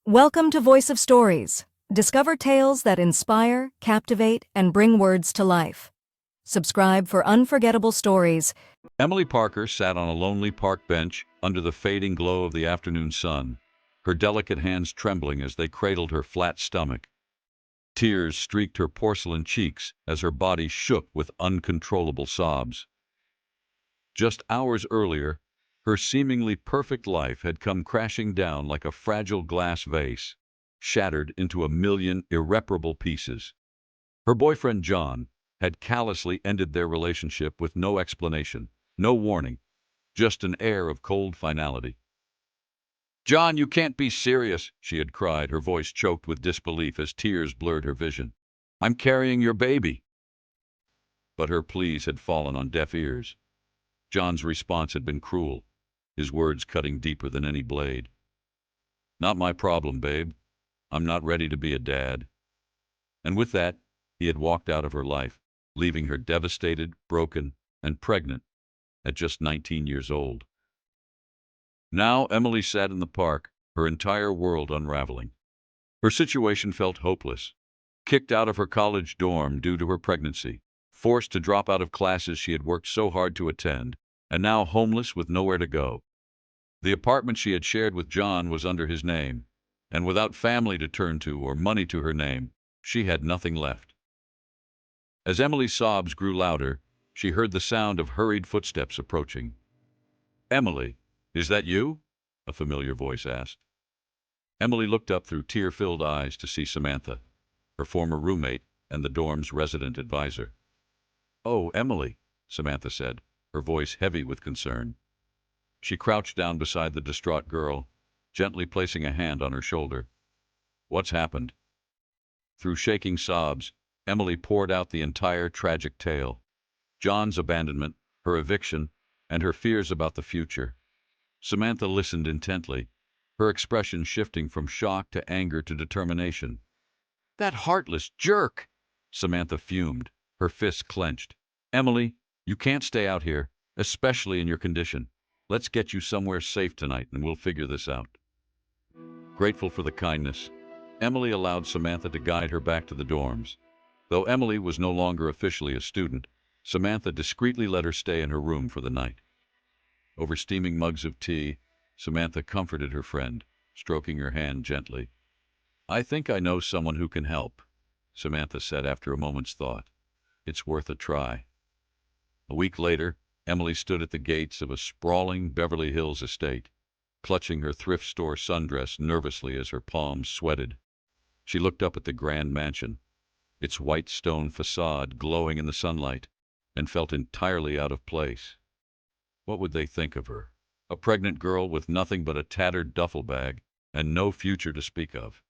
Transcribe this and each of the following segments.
Welcome to Voice of Stories. Discover tales that inspire, captivate, and bring words to life. Subscribe for unforgettable stories. Emily Parker sat on a lonely park bench under the fading glow of the afternoon sun, her delicate hands trembling as they cradled her flat stomach. Tears streaked her porcelain cheeks as her body shook with uncontrollable sobs. Just hours earlier, her seemingly perfect life had come crashing down like a fragile glass vase, shattered into a million irreparable pieces. Her boyfriend John had callously ended their relationship with no explanation, no warning, just an air of cold finality. "John, you can't be serious," she had cried, her voice choked with disbelief as tears blurred her vision. "I'm carrying your baby." But her pleas had fallen on deaf ears. John's response had been cruel, his words cutting deeper than any blade. "Not my problem, babe. I'm not ready to be a dad." And with that, he had walked out of her life, leaving her devastated, broken, and pregnant at just 19 years old. Now Emily sat in the park, her entire world unraveling. Her situation felt hopeless. Kicked out of her college dorm due to her pregnancy, forced to drop out of classes she had worked so hard to attend, and now homeless with nowhere to go. The apartment she had shared with John was under his name, and without family to turn to or money to her name, she had nothing left. As Emily's sobs grew louder, she heard the sound of hurried footsteps approaching. "Emily, is that you?" a familiar voice asked. Emily looked up through tear-filled eyes to see Samantha, her former roommate and the dorm's resident advisor. "Oh, Emily," Samantha said, her voice heavy with concern. She crouched down beside the distraught girl, gently placing a hand on her shoulder. "What's happened?" Through shaking sobs, Emily poured out the entire tragic tale. John's abandonment, her eviction, and her fears about the future. Samantha listened intently, her expression shifting from shock to anger to determination. "That heartless jerk!" Samantha fumed, her fists clenched. "Emily, you can't stay out here, especially in your condition. Let's get you somewhere safe tonight and we'll figure this out." Grateful for the kindness, Emily allowed Samantha to guide her back to the dorms. Though Emily was no longer officially a student, Samantha discreetly let her stay in her room for the night. Over steaming mugs of tea, Samantha comforted her friend, stroking her hand gently. "I think I know someone who can help," Samantha said after a moment's thought. "It's worth a try." A week later, Emily stood at the gates of a sprawling Beverly Hills estate, clutching her thrift store sundress nervously as her palms sweated. She looked up at the grand mansion, its white stone facade glowing in the sunlight, and felt entirely out of place. What would they think of her? A pregnant girl with nothing but a tattered duffel bag and no future to speak of.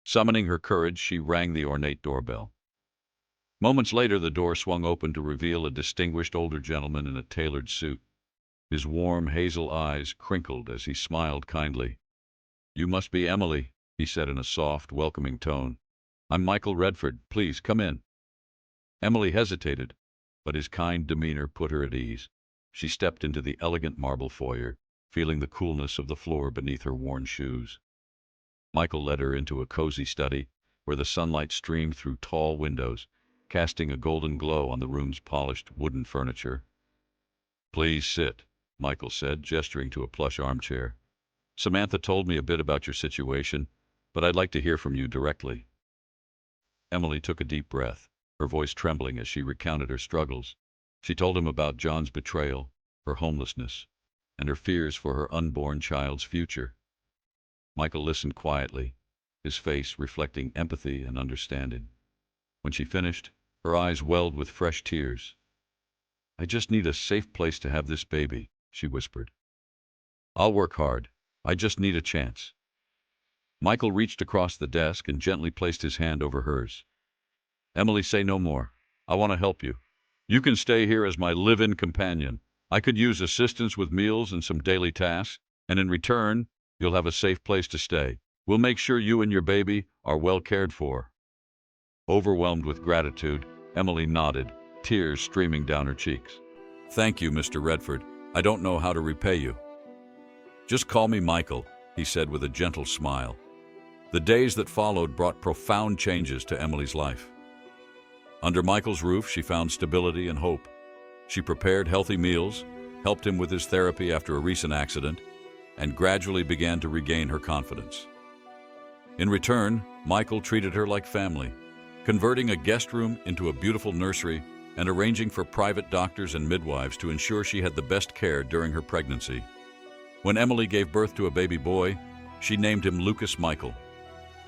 Summoning her courage, she rang the ornate doorbell. Moments later, the door swung open to reveal a distinguished older gentleman in a tailored suit. His warm hazel eyes crinkled as he smiled kindly. "You must be Emily," he said in a soft, welcoming tone. "I'm Michael Redford. Please come in." Emily hesitated, but his kind demeanor put her at ease. She stepped into the elegant marble foyer, feeling the coolness of the floor beneath her worn shoes. Michael led her into a cozy study, where the sunlight streamed through tall windows, casting a golden glow on the room's polished wooden furniture. "Please sit," Michael said, gesturing to a plush armchair. "Samantha told me a bit about your situation, but I'd like to hear from you directly." Emily took a deep breath, her voice trembling as she recounted her struggles. She told him about John's betrayal, her homelessness, and her fears for her unborn child's future. Michael listened quietly, his face reflecting empathy and understanding. When she finished, her eyes welled with fresh tears. "I just need a safe place to have this baby," she whispered. "I'll work hard. I just need a chance." Michael reached across the desk and gently placed his hand over hers. "Emily, say no more. I want to help you. You can stay here as my live-in companion. I could use assistance with meals and some daily tasks, and in return, you'll have a safe place to stay. We'll make sure you and your baby are well cared for." Overwhelmed with gratitude, Emily nodded, tears streaming down her cheeks. "Thank you, Mr. Redford. I don't know how to repay you." "Just call me Michael," he said with a gentle smile. The days that followed brought profound changes to Emily's life. Under Michael's roof, she found stability and hope. She prepared healthy meals, helped him with his therapy after a recent accident, and gradually began to regain her confidence. In return, Michael treated her like family, converting a guest room into a beautiful nursery and arranging for private doctors and midwives to ensure she had the best care during her pregnancy. When Emily gave birth to a baby boy, she named him Lucas Michael,